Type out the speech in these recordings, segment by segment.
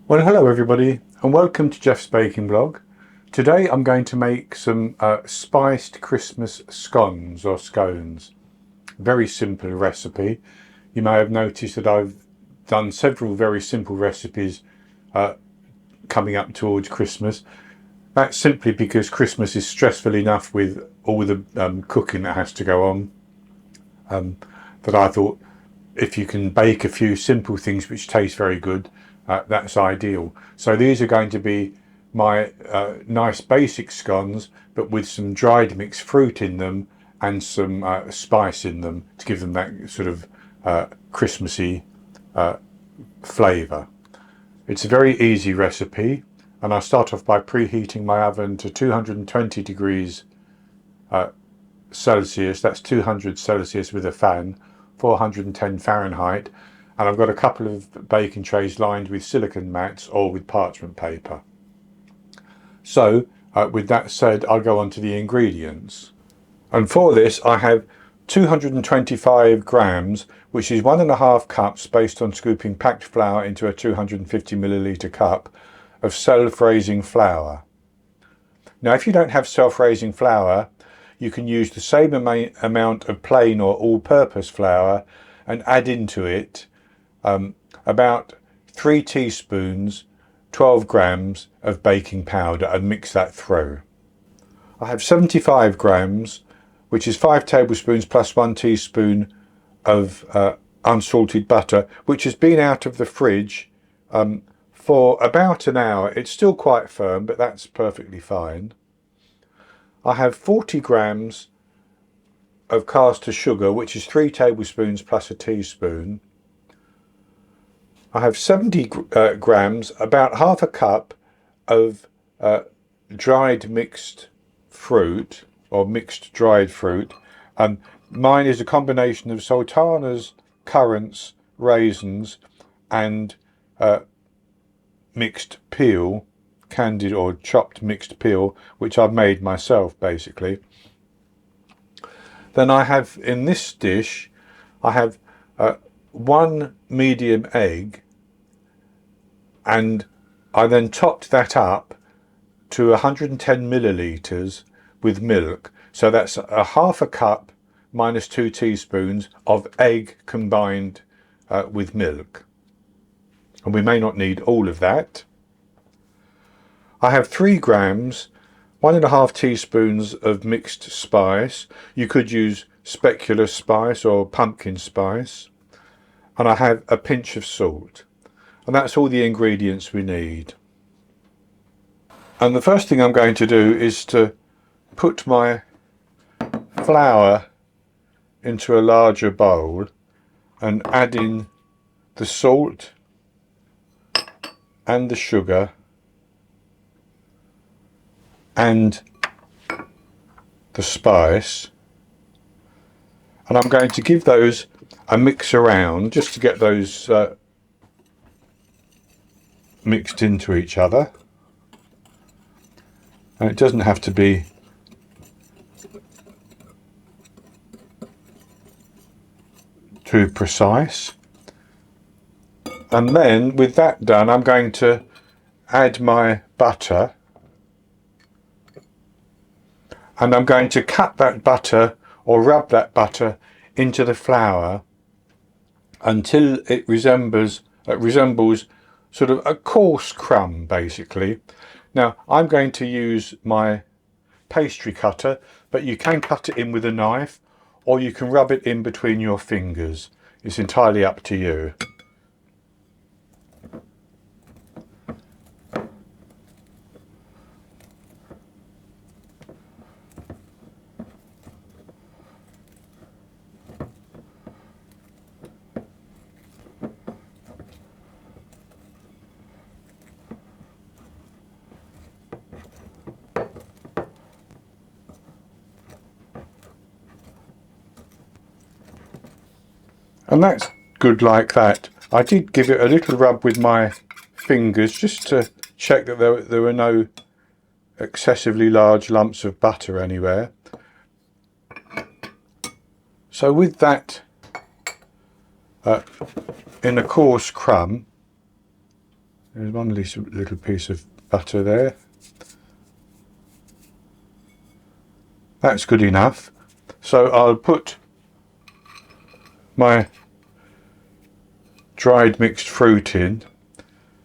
Well, hello everybody and welcome to Jeff's Baking Blog. Today I'm going to make some spiced Christmas scones or scones. Very simple recipe. You may have noticed that I've done several very simple recipes coming up towards Christmas. That's simply because Christmas is stressful enough with all the cooking that has to go on, that I thought if you can bake a few simple things which taste very good, that's ideal. So these are going to be my nice basic scones, but with some dried mixed fruit in them and some spice in them to give them that sort of Christmassy flavour. It's a very easy recipe, and I start off by preheating my oven to 220 degrees Celsius. That's 200 Celsius with a fan, 410 Fahrenheit, and I've got a couple of baking trays lined with silicone mats or with parchment paper. So with that said, I'll go on to the ingredients. And for this I have 225 grams, which is 1.5 cups based on scooping packed flour into a 250 milliliter cup of self-raising flour. Now if you don't have self-raising flour, you can use the same amount of plain or all-purpose flour and add into it about 3 teaspoons, 12 grams of baking powder and mix that through. I have 75 grams, which is 5 tablespoons plus 1 teaspoon of unsalted butter, which has been out of the fridge for about an hour. It's still quite firm, but that's perfectly fine. I have 40 grams of caster sugar, which is 3 tablespoons plus a teaspoon. I have 70 grams, about half a cup of dried mixed fruit or mixed dried fruit. Mine is a combination of sultanas, currants, raisins and mixed peel, candied or chopped mixed peel, which I've made myself basically. Then I have in this dish, I have 1 medium egg, and I then topped that up to 110 millilitres with milk. So that's a half a cup minus 2 teaspoons of egg combined with milk. And we may not need all of that. I have 3 grams, 1.5 teaspoons of mixed spice. You could use speculoos spice or pumpkin spice. And I have a pinch of salt. And that's all the ingredients we need. And the first thing I'm going to do is to put my flour into a larger bowl and add in the salt and the sugar and the spice, and I'm going to give those a mix around just to get those mixed into each other. And it doesn't have to be too precise. And then with that done, I'm going to add my butter, and I'm going to cut that butter or rub that butter into the flour until it resembles sort of a coarse crumb basically. Now I'm going to use my pastry cutter, but you can cut it in with a knife or you can rub it in between your fingers. It's entirely up to you. And that's good like that. I did give it a little rub with my fingers just to check that there were no excessively large lumps of butter anywhere. So with that in a coarse crumb, There's one little piece of butter there. That's good enough. So I'll put my dried mixed fruit in,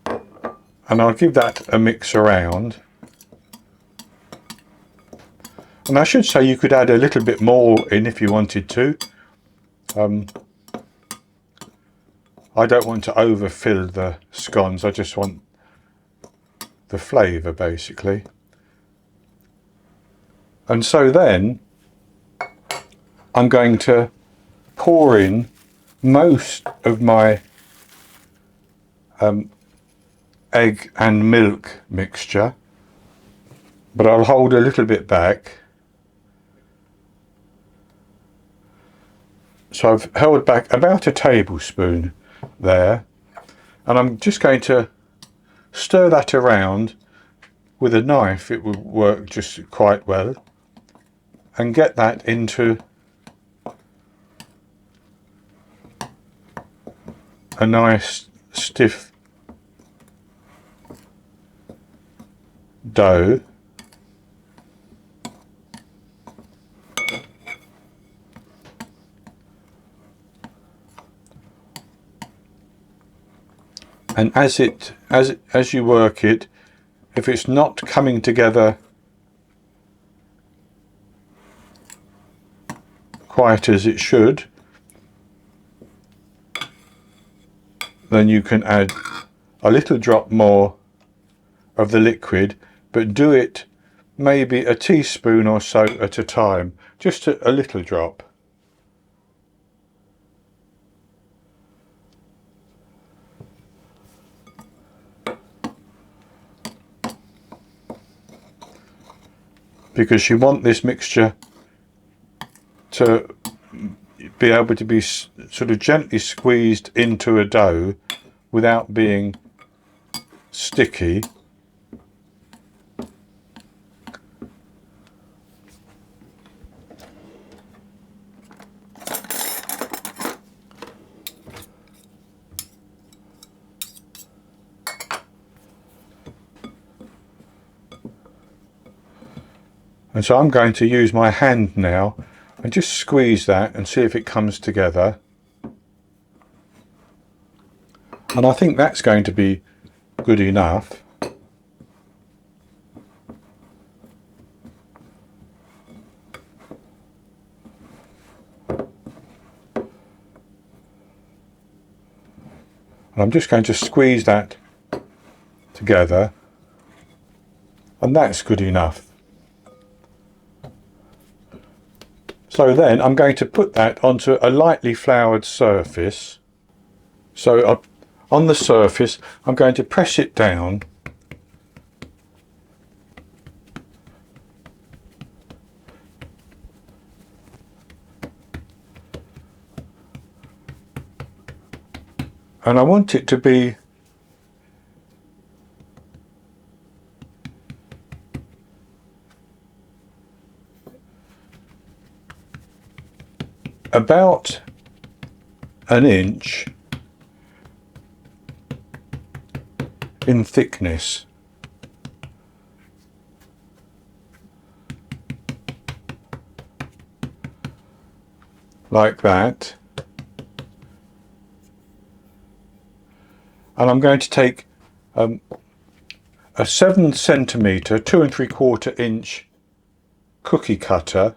and I'll give that a mix around. And I should say you could add a little bit more in if you wanted to. I don't want to overfill the scones, I just want the flavour basically. And so then I'm going to pour in most of my egg and milk mixture, but I'll hold a little bit back. So I've held back about a tablespoon there, and I'm just going to stir that around with a knife. It will work just quite well, and get that into a nice stiff dough. And as you work it, if it's not coming together quite as it should, then you can add a little drop more of the liquid, but do it maybe a teaspoon or so at a time, just a little drop. Because you want this mixture to be able to be sort of gently squeezed into a dough without being sticky. And so I'm going to use my hand now and just squeeze that and see if it comes together. And I think that's going to be good enough. And I'm just going to squeeze that together, and that's good enough. So then I'm going to put that onto a lightly floured surface. So on the surface I'm going to press it down, and I want it to be about an inch in thickness. Like that. And I'm going to take a 7 centimetre, 2 3/4 inch cookie cutter,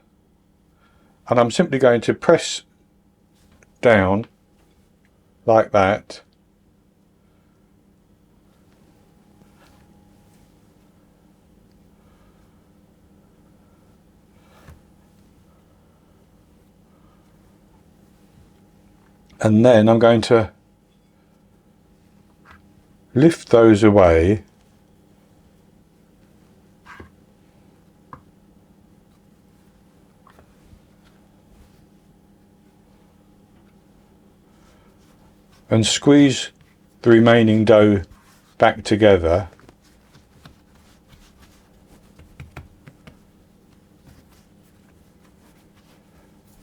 and I'm simply going to press down like that. And then I'm going to lift those away . And squeeze the remaining dough back together .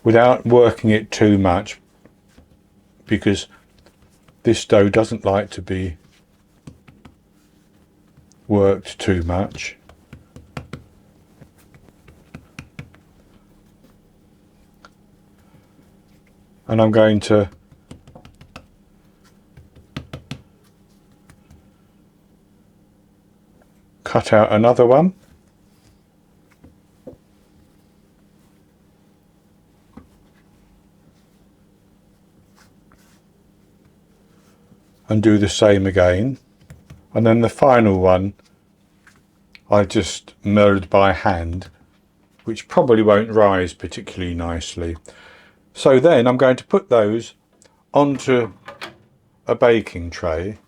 Without working it too much, because this dough doesn't like to be worked too much. And I'm going to cut out another one. And do the same again. And then the final one I just milled by hand, which probably won't rise particularly nicely. So then I'm going to put those onto a baking tray.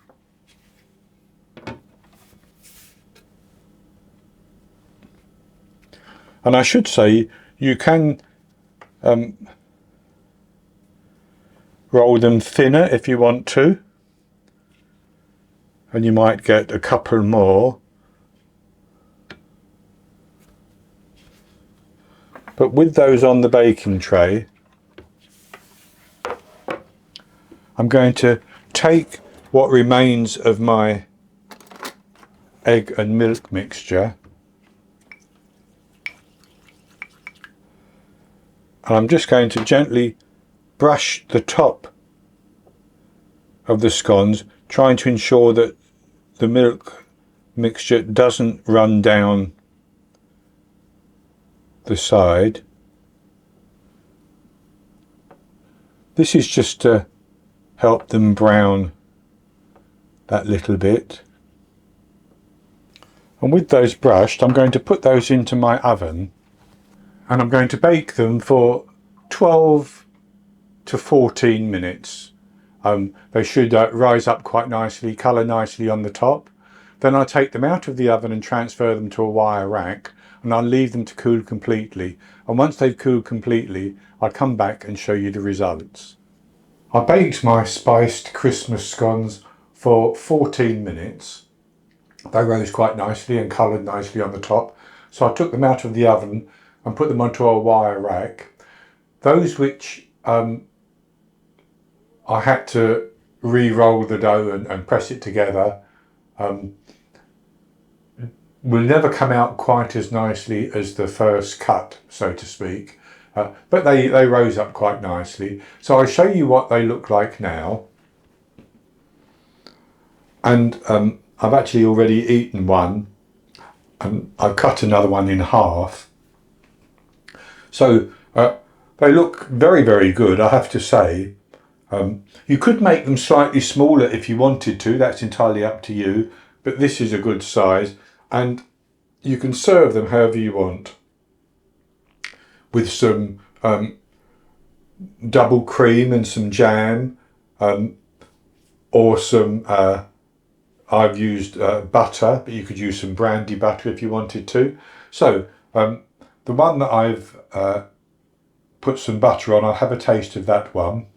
And I should say you can roll them thinner if you want to, and you might get a couple more. But with those on the baking tray, I'm going to take what remains of my egg and milk mixture, and I'm just going to gently brush the top of the scones, trying to ensure that the milk mixture doesn't run down the side. This is just to help them brown that little bit. And with those brushed, I'm going to put those into my oven, and I'm going to bake them for 12 to 14 minutes. They should rise up quite nicely, colour nicely on the top. Then I'll take them out of the oven and transfer them to a wire rack, and I'll leave them to cool completely. And once they've cooled completely, I'll come back and show you the results. I baked my spiced Christmas scones for 14 minutes. They rose quite nicely and coloured nicely on the top. So I took them out of the oven and put them onto a wire rack. Those which I had to re-roll the dough and press it together will never come out quite as nicely as the first cut, so to speak. But they rose up quite nicely. So I'll show you what they look like now. And I've actually already eaten one, and I've cut another one in half. So they look very, very good, I have to say. You could make them slightly smaller if you wanted to, that's entirely up to you, but this is a good size, and you can serve them however you want, with some double cream and some jam, or some, I've used butter, but you could use some brandy butter if you wanted to. So the one that I've put some butter on, I'll have a taste of that one.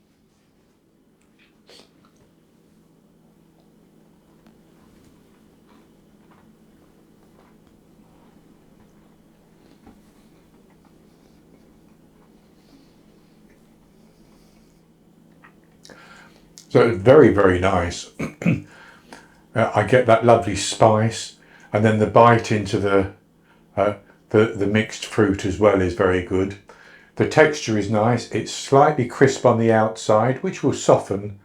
So it's very, very nice. I get that lovely spice, and then the bite into the mixed fruit as well is very good. The texture is nice. It's slightly crisp on the outside, which will soften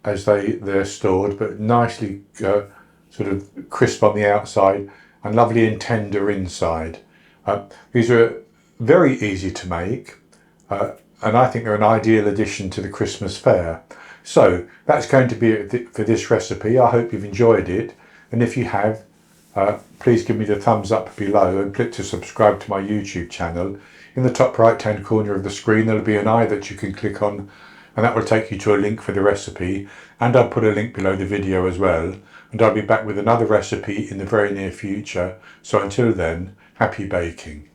as they're stored, but nicely sort of crisp on the outside and lovely and tender inside. These are very easy to make. And I think they're an ideal addition to the Christmas fare. So that's going to be it for this recipe. I hope you've enjoyed it, and if you have, please give me the thumbs up below and click to subscribe to my YouTube channel. In the top right hand corner of the screen there'll be an eye that you can click on, and that will take you to a link for the recipe, and I'll put a link below the video as well, and I'll be back with another recipe in the very near future. So until then, happy baking.